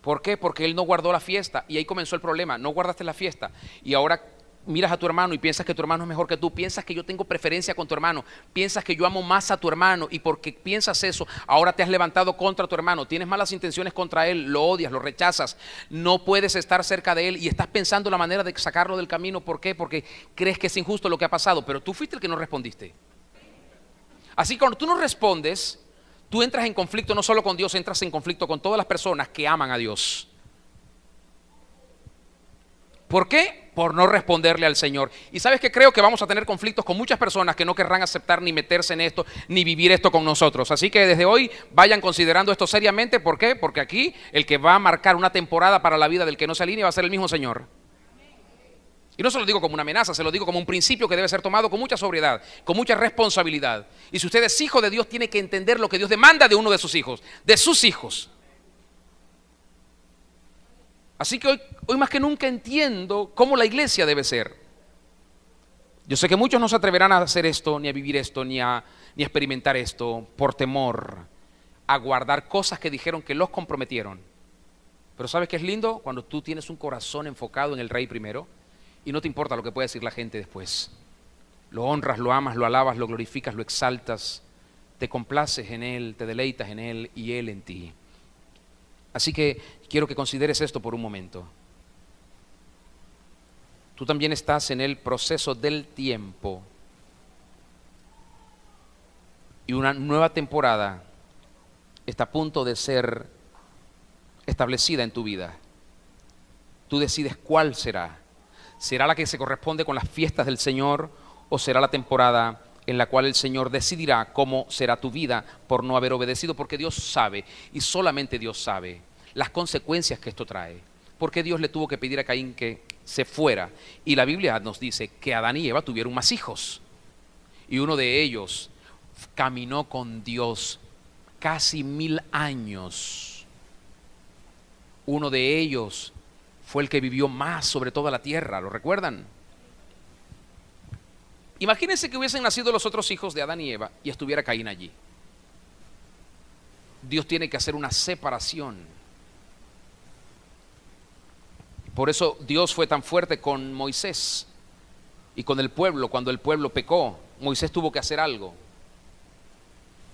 [SPEAKER 1] ¿Por qué? Porque él no guardó la fiesta y ahí comenzó el problema. No guardaste la fiesta y ahora miras a tu hermano y piensas que tu hermano es mejor que tú, piensas que yo tengo preferencia con tu hermano, piensas que yo amo más a tu hermano y porque piensas eso, ahora te has levantado contra tu hermano, tienes malas intenciones contra él, lo odias, lo rechazas, no puedes estar cerca de él y estás pensando la manera de sacarlo del camino. ¿Por qué? Porque crees que es injusto lo que ha pasado, pero tú fuiste el que no respondiste. Así que cuando tú no respondes, tú entras en conflicto no solo con Dios, entras en conflicto con todas las personas que aman a Dios. ¿Por qué? Por no responderle al Señor. Y sabes que creo que vamos a tener conflictos con muchas personas que no querrán aceptar ni meterse en esto, ni vivir esto con nosotros. Así que desde hoy vayan considerando esto seriamente. ¿Por qué? Porque aquí el que va a marcar una temporada para la vida del que no se alinea va a ser el mismo Señor. Y no se lo digo como una amenaza, se lo digo como un principio que debe ser tomado con mucha sobriedad, con mucha responsabilidad. Y si usted es hijo de Dios, tiene que entender lo que Dios demanda de uno de sus hijos, de sus hijos. Así que hoy más que nunca entiendo cómo la iglesia debe ser. Yo sé que muchos no se atreverán a hacer esto, ni a vivir esto, ni a experimentar esto, por temor a guardar cosas que dijeron que los comprometieron. Pero ¿sabes qué es lindo? Cuando tú tienes un corazón enfocado en el Rey primero y no te importa lo que pueda decir la gente después. Lo honras, lo amas, lo alabas, lo glorificas, lo exaltas, te complaces en Él, te deleitas en Él y Él en ti. Así que quiero que consideres esto por un momento. Tú también estás en el proceso del tiempo y una nueva temporada está a punto de ser establecida en tu vida. Tú decides cuál será. ¿Será la que se corresponde con las fiestas del Señor o será la temporada en la cual el Señor decidirá cómo será tu vida por no haber obedecido? Porque Dios sabe, y solamente Dios sabe, las consecuencias que esto trae. Porque Dios le tuvo que pedir a Caín que se fuera. Y la Biblia nos dice que Adán y Eva tuvieron más hijos. Y uno de ellos caminó con Dios casi 1000 años. Uno de ellos fue el que vivió más sobre toda la tierra, ¿lo recuerdan? Imagínense que hubiesen nacido los otros hijos de Adán y Eva y estuviera Caín allí. Dios tiene que hacer una separación. Por eso Dios fue tan fuerte con Moisés y con el pueblo. Cuando el pueblo pecó, Moisés tuvo que hacer algo.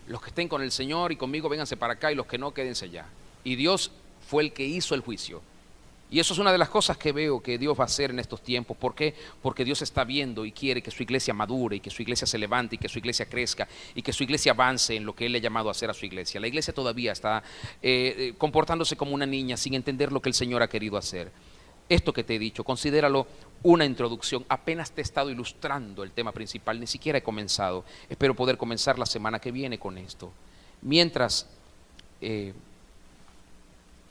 [SPEAKER 1] Los que estén con el Señor y conmigo, vénganse para acá, y los que no, quédense allá. Y Dios fue el que hizo el juicio. Y eso es una de las cosas que veo que Dios va a hacer en estos tiempos. ¿Por qué? Porque Dios está viendo y quiere que su iglesia madure y que su iglesia se levante y que su iglesia crezca y que su iglesia avance en lo que Él le ha llamado a hacer a su iglesia. La iglesia todavía está comportándose como una niña sin entender lo que el Señor ha querido hacer. Esto que te he dicho, considéralo una introducción. Apenas te he estado ilustrando el tema principal, ni siquiera he comenzado. Espero poder comenzar la semana que viene con esto. Mientras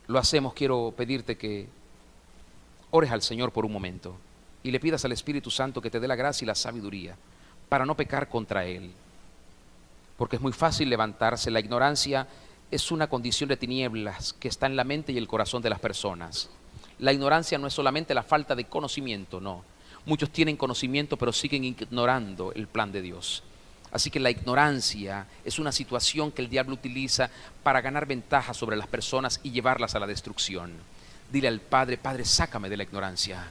[SPEAKER 1] lo hacemos, quiero pedirte que ores al Señor por un momento y le pidas al Espíritu Santo que te dé la gracia y la sabiduría para no pecar contra Él. Porque es muy fácil levantarse. La ignorancia es una condición de tinieblas que está en la mente y el corazón de las personas. La ignorancia no es solamente la falta de conocimiento, no. Muchos tienen conocimiento pero siguen ignorando el plan de Dios. Así que la ignorancia es una situación que el diablo utiliza para ganar ventaja sobre las personas y llevarlas a la destrucción. Dile al Padre: Padre, sácame de la ignorancia.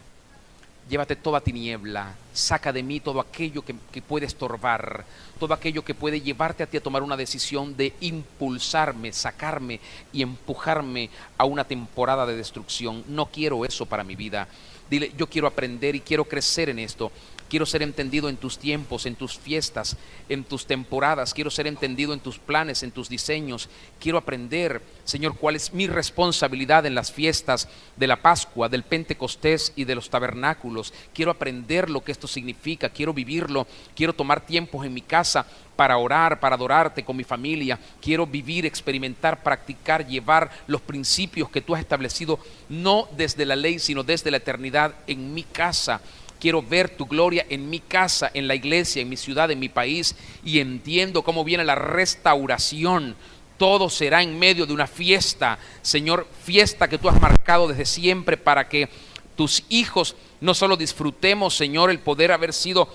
[SPEAKER 1] Llévate toda tiniebla, saca de mí todo aquello que puede estorbar, todo aquello que puede llevarte a ti a tomar una decisión de impulsarme, sacarme y empujarme a una temporada de destrucción. No quiero eso para mi vida. Dile: yo quiero aprender y quiero crecer en esto. Quiero ser entendido en tus tiempos, en tus fiestas, en tus temporadas. Quiero ser entendido en tus planes, en tus diseños. Quiero aprender, Señor, cuál es mi responsabilidad en las fiestas de la Pascua, del Pentecostés y de los tabernáculos. Quiero aprender lo que esto significa. Quiero vivirlo. Quiero tomar tiempos en mi casa para orar, para adorarte con mi familia. Quiero vivir, experimentar, practicar, llevar los principios que tú has establecido, no desde la ley, sino desde la eternidad en mi casa. Quiero ver tu gloria en mi casa, en la iglesia, en mi ciudad, en mi país, y entiendo cómo viene la restauración. Todo será en medio de una fiesta, Señor, fiesta que tú has marcado desde siempre para que tus hijos no solo disfrutemos, Señor, el poder haber sido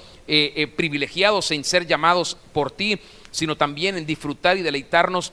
[SPEAKER 1] privilegiados en ser llamados por ti, sino también en disfrutar y deleitarnos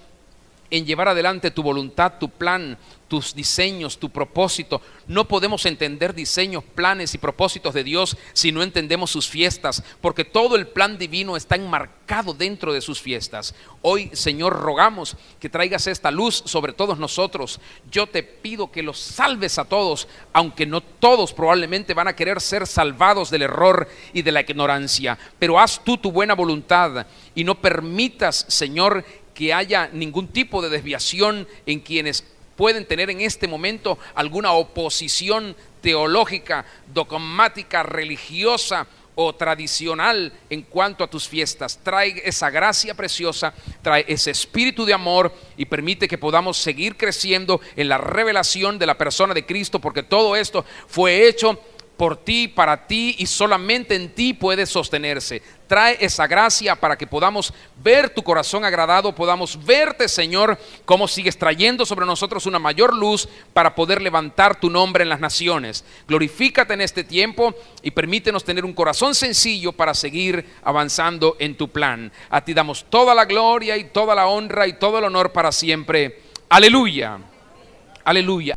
[SPEAKER 1] en llevar adelante tu voluntad, tu plan, tus diseños, tu propósito. No podemos entender diseños, planes y propósitos de Dios si no entendemos sus fiestas, porque todo el plan divino está enmarcado dentro de sus fiestas. Hoy, Señor, rogamos que traigas esta luz sobre todos nosotros. Yo te pido que los salves a todos, aunque no todos probablemente van a querer ser salvados del error y de la ignorancia, pero haz tú tu buena voluntad y no permitas, Señor, que haya ningún tipo de desviación en quienes pueden tener en este momento alguna oposición teológica, dogmática, religiosa o tradicional en cuanto a tus fiestas. Trae esa gracia preciosa, trae ese espíritu de amor y permite que podamos seguir creciendo en la revelación de la persona de Cristo, porque todo esto fue hecho por ti, para ti, y solamente en ti puede sostenerse. Trae esa gracia para que podamos ver tu corazón agradado, podamos verte, Señor, cómo sigues trayendo sobre nosotros una mayor luz para poder levantar tu nombre en las naciones. Glorifícate en este tiempo y permítenos tener un corazón sencillo para seguir avanzando en tu plan. A ti damos toda la gloria y toda la honra y todo el honor para siempre. Aleluya, aleluya.